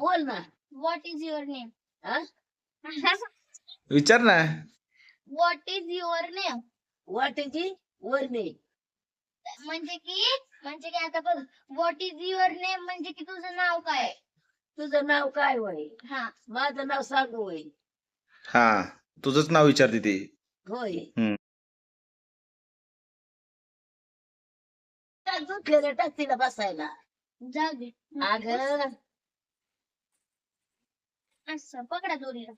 बोल ना. What is your name? विचार ना. What is your name? वाटेची वरणे. म्हणजे की आता बघ, व्हॉट इज युअर नेम म्हणजे की तुझं नाव काय? तुझं नाव काय होय? हा, माझं नाव सांगू होय. हा, तुझंच नाव विचारते ती. होय. हम्म. टाक झोपलेलं टाक तिला बसायला. जाऊ दे. अगं असं पकडा दोरीला.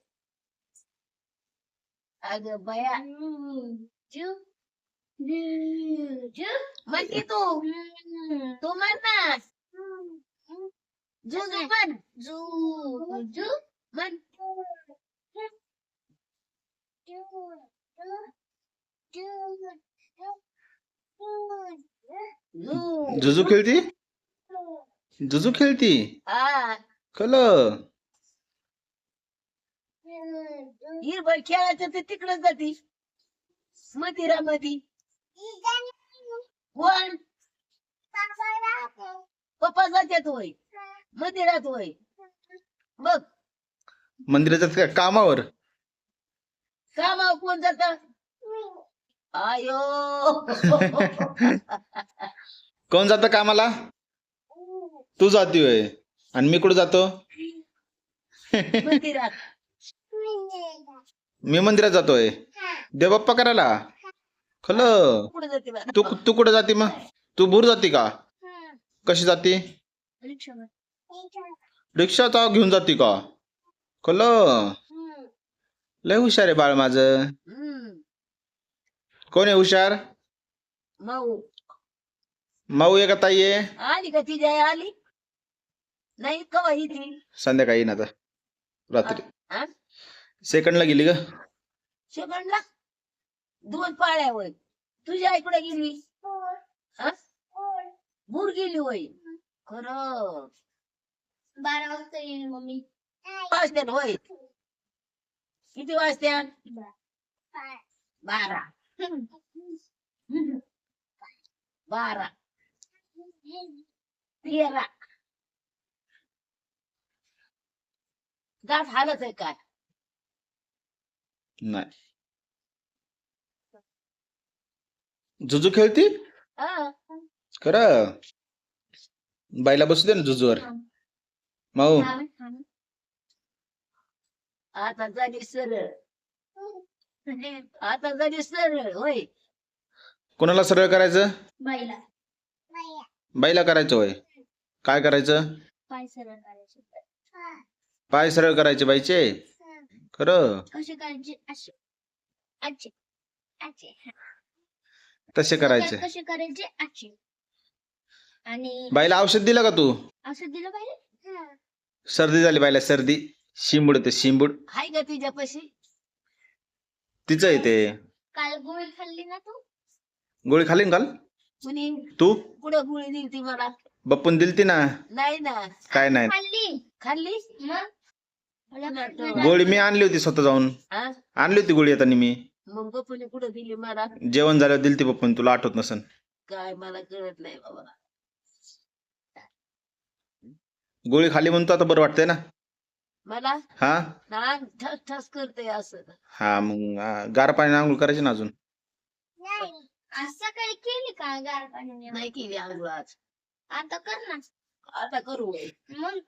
अगं बया जू जू म्हण की तू तू म्हण ना. जुजू म्हण. जू जू म्हण. जू. जुजू खेळती. जुजू खेळती. हा कल हिरबळ खेळायचं ते तिकडच जाती मंदिरामध्ये. कोण? पप्पा जात्यात होय मंदिरात होय. बघ मंदिराच्या कामावर. कामावर कोण जात? आयो कोण जातं कामाला? तू जाती होय. आणि मी कुठं जातो? मंदिरात. मी मंदिरात जातोय देवबाप्पा करायला. खल कुठे जाते बा? तू कुठं जाती मग? तू भूर जाती का? कशी जाती? रिक्षा घेऊन जाती का? खल लय हुशार आहे बाळ माझं. कोण आहे हुशार? माऊ माऊ आहे का ताई आहे? आली का तिची आई आली नाही कवा येते? संध्याकाळी येईन आता रात्री. हा? सेकंडला गेली ग. सेकंडला 2 पाळ्या होय. तुझी आई कुठे गेली? हा? भूर गेली होय. खरं 12 वाजता येईल मम्मी. वाजत्यात होय. किती वाजत्यात? 12. 12 13. गाठ हालत आहे काय? नाही. जुजू खेळती. हा. खरं बाईला बसू दे ना जुजूवर. माऊ आता झाली सरळ. आता झाली सरळ होय. कोणाला सरळ करायचं? बाईला बाईला करायचं होय. काय करायचं? पाय सरळ करायचे. पाय सरळ करायचे बाईचे. खरं कसे करायचे? असे अच्छे अच्छे. तसे करायचे. कसे करायचे? अच्छे. आणि बाईला औषध दिलं का तू? असं दिलं पाहिजे. सर्दी झाली बाईला. सर्दी शिंबूड ते शिंबूड हाय का तिच्यापाशी? तिचं आहे ते. काल गोळी खाल्ली ना तू? गोळी खाली ना काल? कुणी तू कुठं गोळी दिली ती मला? बप्पून दिलती ना. नाही ना. काय नाही. खाल्ली खाल्ली? मग मला गोळी मी आणली होती स्वतः जाऊन. हा? आणली होती गोळी आता मी. मग बपुने कुठं दिली मला? जेवण झाल्यावर दिलती बप्पून. तुला आठवत नसन. काय मला कळत नाही बाबा. गोळी खाली म्हणून तर आता बरं वाटतंय ना. मला हा ना ठस ठस करते असं. हा मग गार पाण्याने आंघोळ करायची ना अजून. आज सकाळी केली का गार पाण्याने? नाही केली आंघोळ आज. आता कर ना. आता करू होय. मग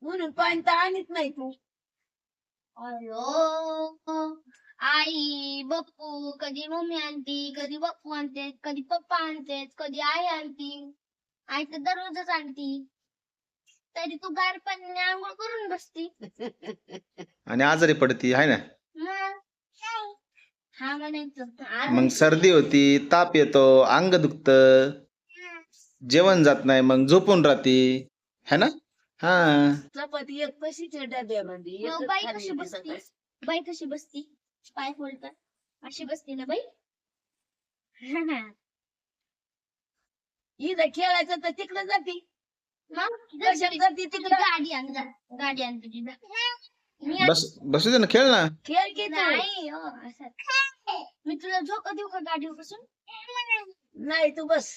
म्हणून पाणी तर आणत नाही तू. अयो आई बप्पू कधी मम्मी आणती, कधी बप्पू आणते, कधी पप्पा आणते, कधी आई आणती. आई तर दररोजच आणती. तरी तू गार पाण्याने आंघोळ करून बसती. आणि आजारी पडती आहे ना. मग हा म्हणायचं. मग सर्दी होती, ताप येतो, अंग दुखतं, जेवण जात नाही, मग झोपून राहती है ना. हा चपाती एक कशीच्या डब्यामध्ये मग एकच बाई खाल्ली कशी होती बसती? सकाळी. बाई कशी बसती? पाय फोलतात अशी बसती ना बाई. इथं खेळायचं तर तिकडे जाती. मग कशाला जाती तिकडं? गाडी आण जा. गाडी आण तुझी जा. मी आण- बसू दे ना, खेळ ना. खेळ की तू. नाही हो, असं. मी तुला झोका देऊ का गाडीवर बसून? नाही तू बस.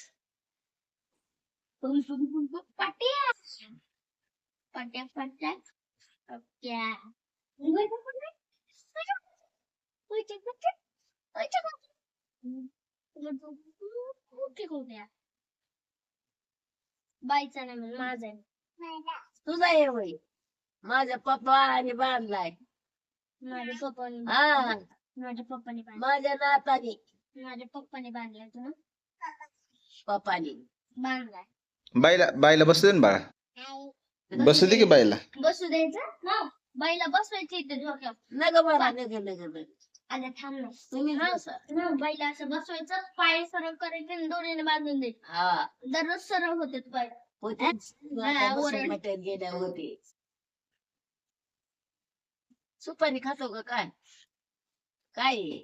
पाटिया पट्या बाईचा नाही माझा तुझा आहे वय माझ्या पप्पाने बांधलाय माझ्या पप्पाने हा माझ्या पप्पाने बांधला माझ्या नाताने माझ्या पप्पाने बांधलाय तुला पप्पाने बांधलाय बाईला बसू दे ना बाळा, बसू दे की बाईला. बसू द्यायचं ना बाईला बसवायचं इथे झोक्यावर नग मला नग आल्या थांब ना तुम्ही हा, बाईला असं बसवायचं पाय सरळ करायचे आणि दोरीने बांधून द्यायचे हा दररोज सरळ होते पाय होते हा, ओरड. मटण गेल्या होते सुपारी खातो का काय काय आहे?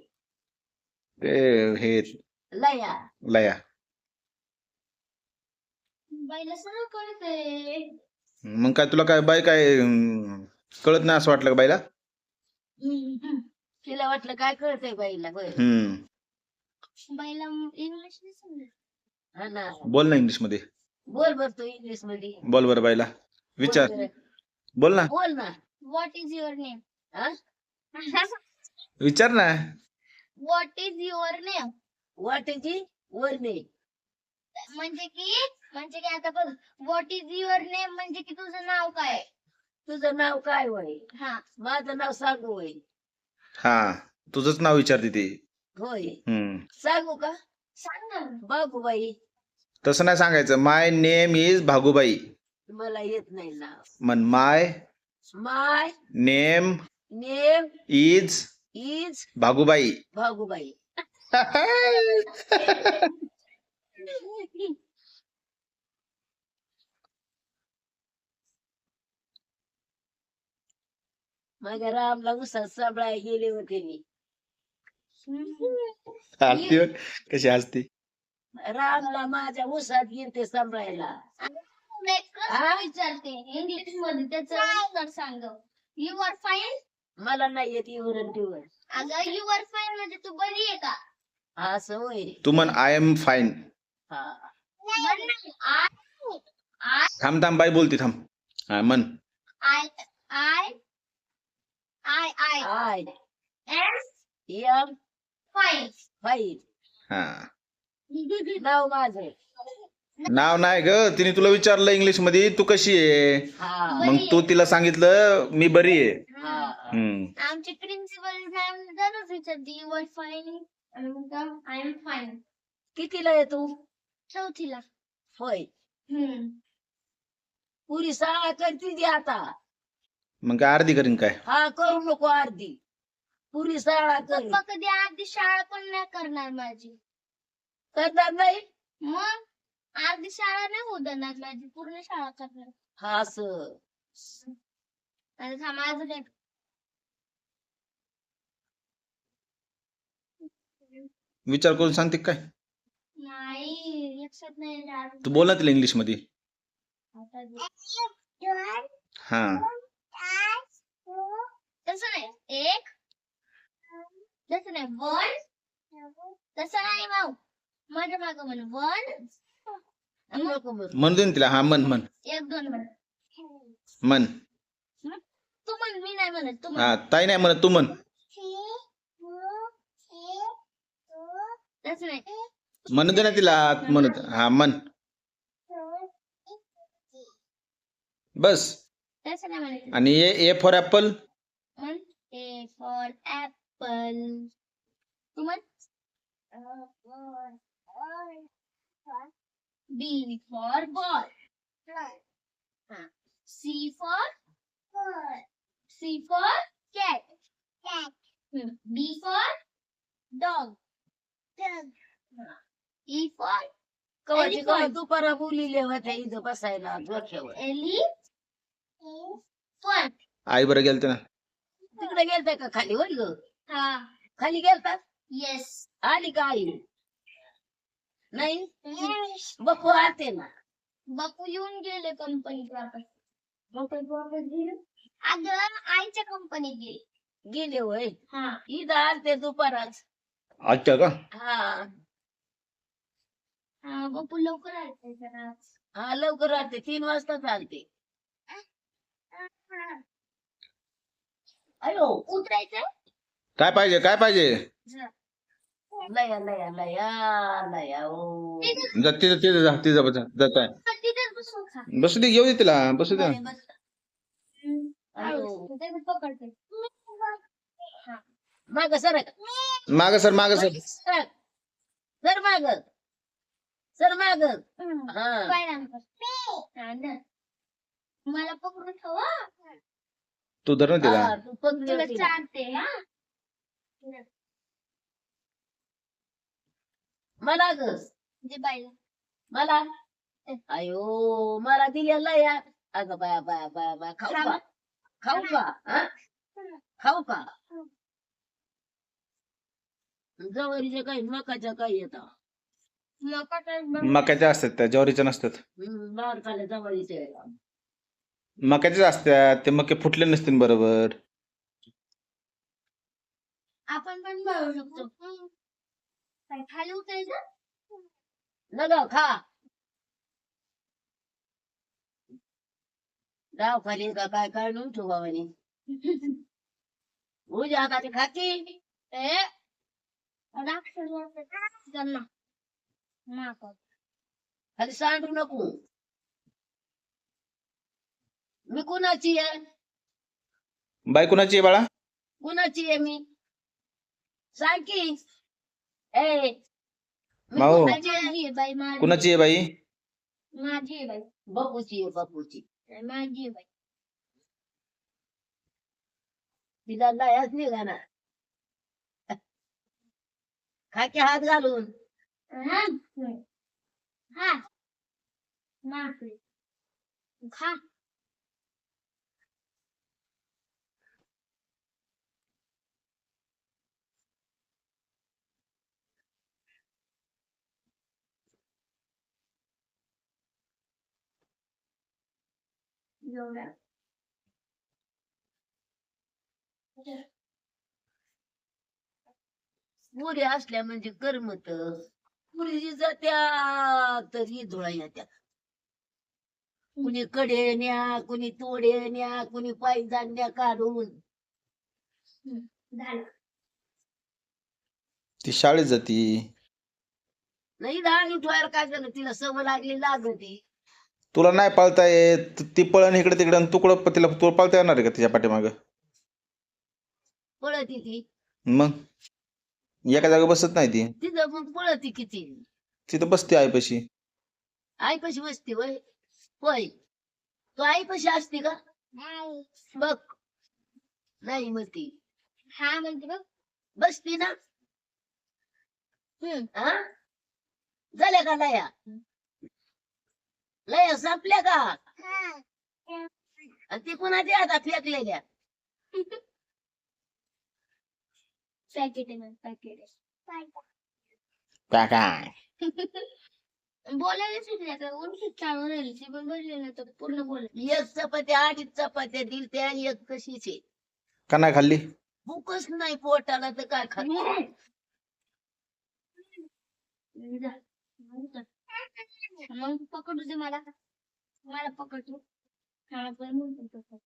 ते हे लया लया. बाईला सरळ कळते मग काय तुला काय बाई काय कळत नाही असं वाटलं का बाईला? तिला वाटलं काय कळतंय बाईला होय बाईला इंग्लिश नाही समजत हा ना बोल ना इंग्लिश मध्ये, बोल बर तू इंग्लिश मध्ये बोल बरं बाईला, विचार, बोल बरं. बोल ना, बोल ना व्हॉट इज युअर नेम हा विचार ना. व्हॉट इज युअर नेम वाटेची वरणे म्हणजे की आता बघ व्हॉट इज युअर नेम म्हणजे की तुझं नाव काय आहे? तुझं नाव काय वय हा माझं नाव सांगू वय हा तुझंच नाव विचारते ती. होय हम्म सांगू का सांग ना बाबूबाई तसं नाही सांगायचं. माय नेम इज भागूबाई. मला येत नाही नाव म्हण माय माय name name is is Bhagubai. Bhagubai माझ्या रामला उसात सांभाळायला गेले होते मी हसती बघ, कशी हसती. रामला माझ्या उसात गेलते सांभाळायला विचारते इंग्लिश मध्ये त्याचं उत्तर सांग यू आर फाईन मला नाही येत एवढं तेवढं अगं यू आर फाईन म्हणजे तू बरी आहे का असं होय तू म्हण आय एम फाईन. हा थांब थांब बाई बोलती थांब. हा म्हण. I I I I I am am fine fine हा नाव माझं नाव नाही ग, तिने तुला विचारलं इंग्लिश मध्ये तू कशी आहे, हा मग तू तिला सांगितलं मी बरी आहे. हा आमची प्रिन्सिपल मॅम दररोज विचारते यू आर फाईन आणि मग आय एम फाईन कितीला आहे तू चौथीला होय पुरी शाळा करती ती आता मग काय अर्धी करीन काय? हा करू नको अर्धी पुरी शाळा कर पप्पा कधी अर्धी शाळा पण नाही करणार माझी करणार नाही मग अर्धी शाळा नाही होऊ देणार माझी पूर्ण शाळा करणार हा असं आणि थांब अजून एक विचार करून सांगते काय? नाही लक्षात नाही राहत. तू बोल ना तिला इंग्लिश मध्ये. आता बघ. हा तसं नाही एक तसं नाही वन तसं नाही भाऊ माझ्या मागं म्हण वन नको मग. म्हणू दे ना तिला. हा म्हण म्हण एक दोन म्हण म्हण. तू म्हण मी नाही म्हणत तू हा म्हण ताई नाही म्हणत, तू म्हण. तसं नाही म्हणू दे ना तिला म्हणत. हा म्हण बस. तसं नाही म्हणायचं आणि ए फॉर ऍपल. म्हण ए फॉर ऍपल तू म्हण B for ball C for cat B for dog E for कवाची कवा दुपारा बोलिले होत्या इथं बसायला डोक्यावर एलिफंट आई बरं गेलते ना. तिकडे गेलता का खाली वर ग हा खाली गेलता येस आली का आई नाही बघू आते ना बापू येऊन गेले कंपनीत वापस अगं आईच्या कंपनीत गेले गेले होय हा इथं आलते दुपाराच अच्छा का? हा हा बापू लवकर आले जरा हा लवकर आलते 3 वाजता चालते अयो उतरायचं काय पाहिजे काय पाहिजे? लया लया लया लया ओ जा तिथं तिथं जा तिथं बसा जात आहे. तिथेच बसून खा बसू दे घेऊ दे तिला बसू दे. बरे बस अयो ते मी पकडते हा. माग सरक माग सर माग सर. सरक सर माग सर माग हा पाय नंतर हा, धर. मला पकडून ठेवा तू धर ना तिला. हा, तू पकडली तुला होती ना. चालते हा मला ग दे बाईला मला अयो मला दिलेला या अगं बाया बाया बाया बाया खाऊ का खाऊ का हा? खाऊ का जवारीच्या काही मकाच्या काही येतात मक्याच्या असतात त्या ज्वारीच्या नसतात. बारकाल्या जवारीच्या येतात मक्याचेच असतात ते मके फुटले नसतील बरोबर. आपण पण बघू शकतो काय खाली उतरायचं न ग खा डाव खाली का काय काय नव्हतं ठेवा म्हणे उद्या हाताने खाती ए राक्षस त्यांना माफ खाली सांडू नको मी कुणाची आहे बाई कुणाची आहे बाळा? कुणाची आहे मी सांग की ए मी माऊ. कुणाची आहे? माझी आहे बाई माझी कुणाची आहे बाई? माझी आहे बाई बापूची आहे बापूची माझी आहे बाई तिला लयाच निघा ना खाके हात घालून हा हा माफ खा एवढा पुरी असल्या म्हणजे करमत पुरी जात्या तर ही धुळा येत्या कुणी कडे न्या कुणी तोडे न्या कुणी पायदांड्या काढून झालं ती शाळेत जाती. नाही लहान उठवायला काय झालं तिला सवय लागली लागती तुला नाही पाळता येत ती पळण इकडे तिकडे आणि तुकडं तिला तू पाळता येणार आहे का तिच्या पाठीमाग? पळती ती मग एका जागा बसत नाही ती. तिथं मग पळती किती तिथं बसते आईपाशी. आईपाशी बसते वय होय तू आईपाशी असते का नाही बघ नाही म्हणती हा म्हणते बघ बसती ना हा झाल्या का लया लया संपल्या का आणि ती कुणाच्या आता फेकलेल्या पॅकेट आहे पॅकेट काय काय बोलायला शिकल्या का उंची चालू राहील ती पण बोलले ना तर पूर्ण बोल एक चपात्या 2.5 चपात्या दिल त्या आणि एक कशीच आहे का नाही खाल्ली? भूकच नाही पोटाला तर काय खात मग पकडू दे मला मला पकडतो हा पण म्हणतो